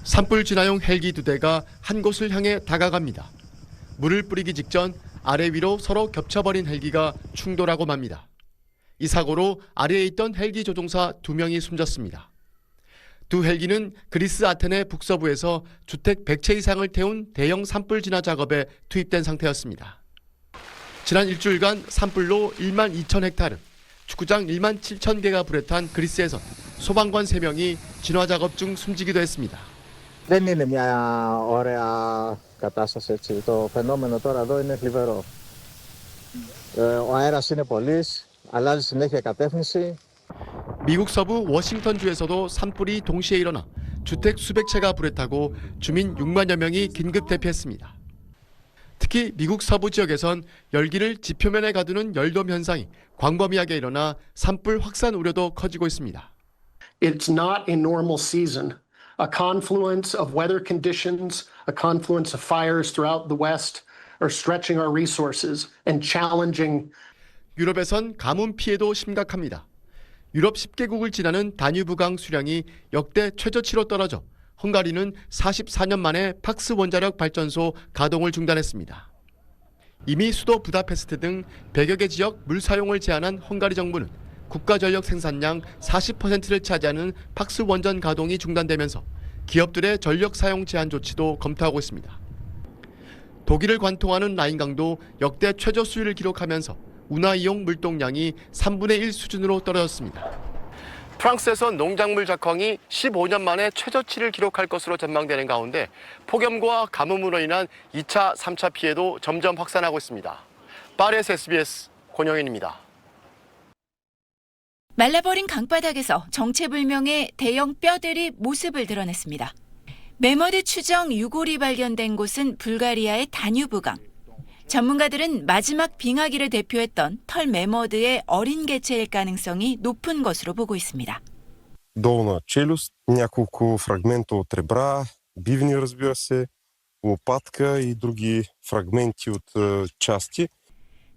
산불 진화용 헬기 2대가 한 곳을 향해 다가갑니다. 물을 뿌리기 직전 아래 위로 서로 겹쳐버린 헬기가 충돌하고 맙니다. 이 사고로 아래에 있던 헬기 조종사 2명이 숨졌습니다. 두 헬기는 그리스 아테네 북서부에서 주택 100채 이상을 태운 대형 산불 진화 작업에 투입된 상태였습니다. 지난 일주일간 산불로 1만 2천 헥타르, 축구장 1만 7천 개가 불에 탄 그리스에선 소방관 3명이 진화 작업 중 숨지기도 했습니다. Δεν είναι μια ωραία κατάσταση έτσι. Το φαινόμενο τώρα εδώ είναι θλιβερό. Ο αέρας είναι πολύς, αλλάζει συνέχεια κατεύθυνση. 미국 서부 워싱턴주에서도 산불이 동시에 일어나 주택 수백 채가 불에 타고 주민 6만여 명이 긴급 대피했습니다. 특히 미국 서부 지역에선 열기를 지표면에 가두는 열돔 현상이 광범위하게 일어나 산불 확산 우려도 커지고 있습니다. It's not a normal season. A confluence of weather conditions, a confluence of fires throughout the West are stretching our resources and challenging. 유럽에선 가뭄 피해도 심각합니다. 유럽 10개국을 지나는 다뉴브강 수량이 역대 최저치로 떨어져 헝가리는 44년 만에 팍스 원자력 발전소 가동을 중단했습니다. 이미 수도 부다페스트 등 100여 개 지역 물 사용을 제한한 헝가리 정부는 국가 전력 생산량 40%를 차지하는 팍스 원전 가동이 중단되면서 기업들의 전력 사용 제한 조치도 검토하고 있습니다. 독일을 관통하는 라인강도 역대 최저 수위를 기록하면서 운하 이용 물동량이 3분의 1 수준으로 떨어졌습니다. 프랑스에서 농작물 작황이 15년 만에 최저치를 기록할 것으로 전망되는 가운데 폭염과 가뭄으로 인한 2차, 3차 피해도 점점 확산하고 있습니다. 파리에서 SBS 권영현입니다. 말라버린 강바닥에서 정체불명의 대형 뼈들이 모습을 드러냈습니다. 메머드 추정 유골이 발견된 곳은 불가리아의 다뉴브강. 전문가들은 마지막 빙하기를 대표했던 털 메머드의 어린 개체일 가능성이 높은 것으로 보고 있습니다. Долна челюст, няколко фрагмента от ребра, бивни, разбира се, лопатка и други фрагменти от части.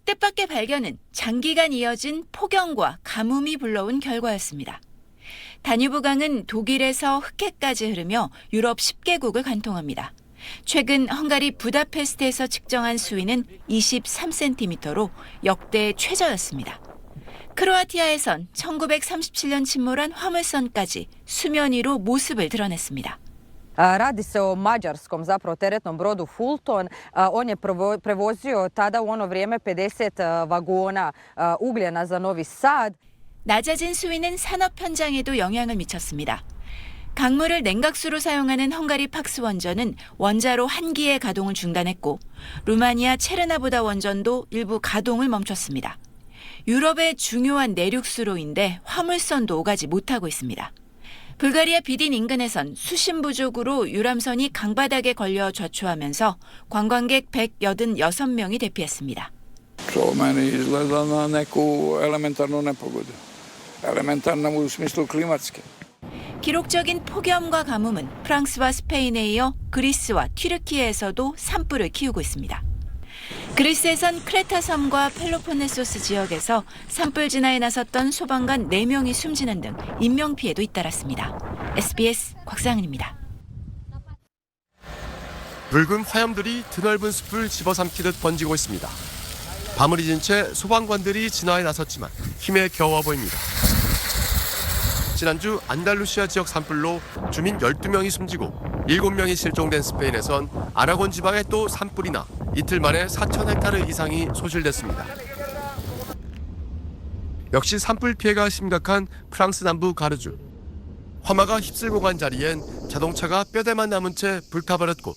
뜻밖의 발견은 장기간 이어진 폭염과 가뭄이 불러온 결과였습니다. 다뉴브강은 독일에서 흑해까지 흐르며 유럽 10개국을 관통합니다. 최근 헝가리 부다페스트에서 측정한 수위는 23cm로 역대 최저였습니다. 크로아티아에선 1937년 침몰한 화물선까지 수면 위로 모습을 드러냈습니다. Radi se o mađarskom zapravo teretnom brodu Fulton. On je prevozio tada u ono vrijeme 50 vagona ugljena za Novi Sad. 낮아진 수위는 산업 현장에도 영향을 미쳤습니다. 강물을 냉각수로 사용하는 헝가리 팍스 원전은 원자로 1기의 가동을 중단했고 루마니아 체르나보다 원전도 일부 가동을 멈췄습니다. 유럽의 중요한 내륙수로인데 화물선도 오가지 못하고 있습니다. 불가리아 비딘 인근에선 수신 부족으로 유람선이 강바닥에 걸려 좌초하면서 관광객 186명이 대피했습니다. Meni izgleda na neku elementarnu nepogodu. Elementarna u smislu klimatske. 기록적인 폭염과 가뭄은 프랑스와 스페인에 이어 그리스와 튀르키예에서도 산불을 키우고 있습니다. 그리스에선 크레타 섬과 펠로폰네소스 지역에서 산불 진화에 나섰던 소방관 4명이 숨지는 등 인명피해도 잇따랐습니다. SBS 곽상은입니다. 붉은 화염들이 드넓은 숲을 집어삼키듯 번지고 있습니다. 밤을 잊은 채 소방관들이 진화에 나섰지만 힘에 겨워 보입니다. 지난주 안달루시아 지역 산불로 주민 12명이 숨지고 7명이 실종된 스페인에선 아라곤 지방에 또 산불이 나 이틀 만에 4,000헥타르 이상이 소실됐습니다. 역시 산불 피해가 심각한 프랑스 남부 가르주. 화마가 휩쓸고 간 자리엔 자동차가 뼈대만 남은 채 불타버렸고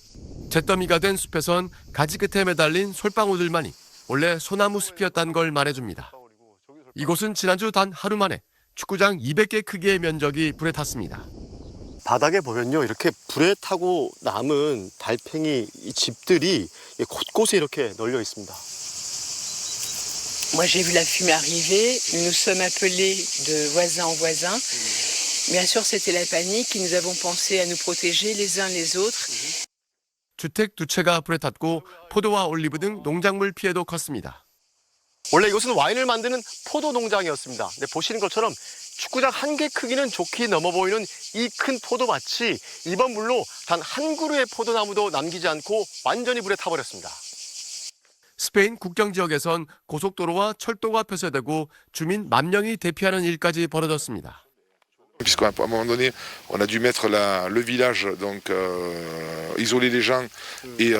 잿더미가 된 숲에선 가지 끝에 매달린 솔방울들만이 원래 소나무 숲이었다는 걸 말해줍니다. 이곳은 지난주 단 하루 만에 축구장 200개 크기의 면적이 불에 탔습니다. 바닥에 보면요, 이렇게 불에 타고 남은 달팽이 이 집들이 곳곳에 이렇게 널려 있습니다. Moi, j'ai vu la fumée arriver. Nous nous sommes appelés de voisin en voisin. Bien sûr, c'était la panique. Nous avons pensé à nous protéger les uns les autres. 주택 2채가 불에 탔고 포도와 올리브 등 농작물 피해도 컸습니다. 원래 이곳은 와인을 만드는 포도 농장이었습니다. 근데 보시는 것처럼 축구장 한 개 크기는 좋게 넘어 보이는 이 큰 포도밭이 이번 물로 단 한 그루의 포도나무도 남기지 않고 완전히 불에 타버렸습니다. 스페인 국경 지역에선 고속도로와 철도가 폐쇄되고 주민 10,000명이 대피하는 일까지 벌어졌습니다. Puisqu'à un moment donné, on a dû mettre le village, donc isoler les gens et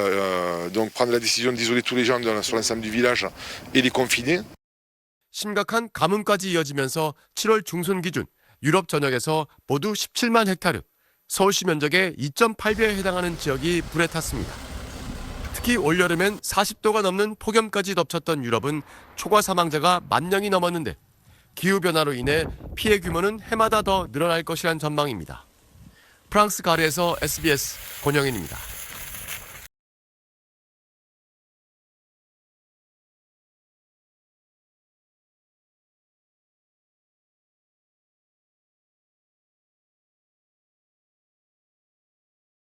donc prendre la décision d'isoler tous les gens sur l'ensemble du village et les confiner. 심각한 가뭄까지 이어지면서 7월 중순 기준 유럽 전역에서 모두 17만 헥타르, 서울시 면적의 2.8배에 해당하는 지역이 불에 탔습니다. 특히 올여름엔 40도가 넘는 폭염까지 덮쳤던 유럽은 초과 사망자가 10,000명이 넘었는데 기후변화로 인해 피해 규모는 해마다 더 늘어날 것이란 전망입니다. 프랑스 가르에서 SBS 권영인입니다.